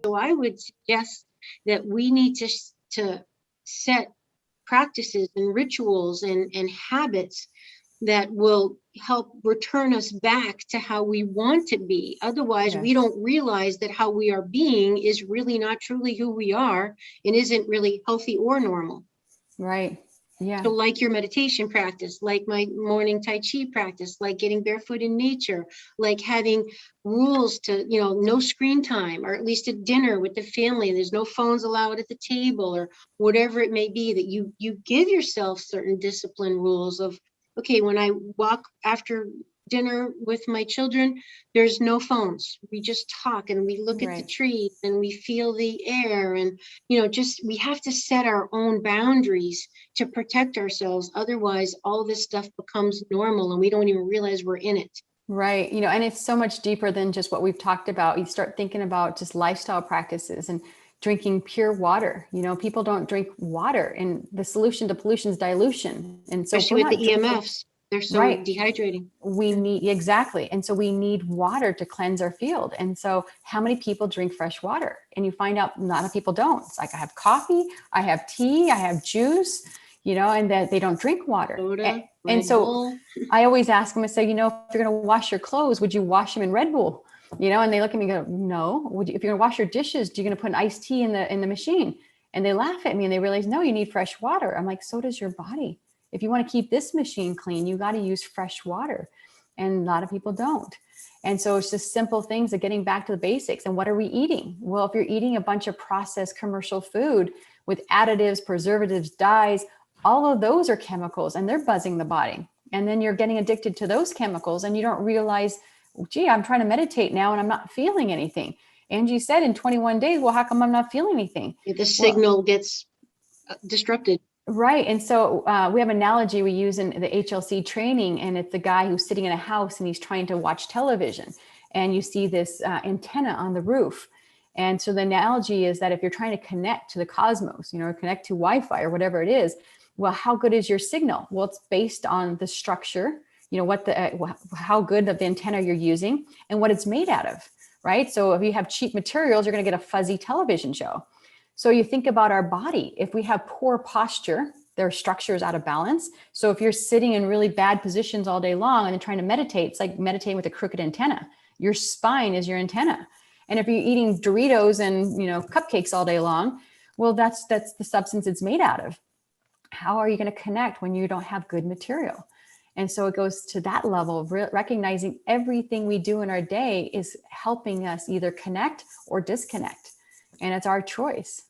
So I would suggest that we need to set practices and rituals and habits that will help return us back to how we want to be. Otherwise, we don't realize that how we are being is really not truly who we are and isn't really healthy or normal. Right. Yeah. So like your meditation practice, like my morning Tai Chi practice, like getting barefoot in nature, like having rules to, no screen time, or at least at dinner with the family, there's no phones allowed at the table, or whatever it may be, that you give yourself certain discipline rules of, okay, when I walk after dinner with my children, there's no phones. We just talk and we look at the trees and we feel the air, and we have to set our own boundaries to protect ourselves. Otherwise, all this stuff becomes normal and we don't even realize we're in it. Right. And it's so much deeper than just what we've talked about. You start thinking about just lifestyle practices and drinking pure water. People don't drink water, and the solution to pollution is dilution. And so especially with the EMFs, they're so dehydrating. We need, exactly. And so we need water to cleanse our field. And so how many people drink fresh water? And you find out a lot of people don't. It's like, I have coffee, I have tea, I have juice, and that they don't drink water. Soda, and so I always ask them, I say, if you're going to wash your clothes, would you wash them in Red Bull? And they look at me and go, no. If you're going to wash your dishes, you're going to put an iced tea in the machine? And they laugh at me and they realize, no, you need fresh water. I'm like, so does your body. If you want to keep this machine clean, you got to use fresh water. And a lot of people don't. And so it's just simple things of getting back to the basics. And what are we eating? Well, if you're eating a bunch of processed commercial food with additives, preservatives, dyes, all of those are chemicals and they're buzzing the body. And then you're getting addicted to those chemicals and you don't realize, gee, I'm trying to meditate now and I'm not feeling anything. Angie said in 21 days, well, how come I'm not feeling anything? The signal gets disrupted. Right. And so we have an analogy we use in the HLC training, and it's the guy who's sitting in a house and he's trying to watch television, and you see this antenna on the roof. And so the analogy is that if you're trying to connect to the cosmos, or connect to Wi-Fi or whatever it is, well, how good is your signal? Well, it's based on the structure, how good of the antenna you're using and what it's made out of, right? So if you have cheap materials, you're going to get a fuzzy television show. So you think about our body. If we have poor posture, their structure is out of balance. So if you're sitting in really bad positions all day long and then trying to meditate, it's like meditating with a crooked antenna. Your spine is your antenna. And if you're eating Doritos and cupcakes all day long, well, that's the substance it's made out of. How are you going to connect when you don't have good material? And so it goes to that level of recognizing everything we do in our day is helping us either connect or disconnect. And it's our choice.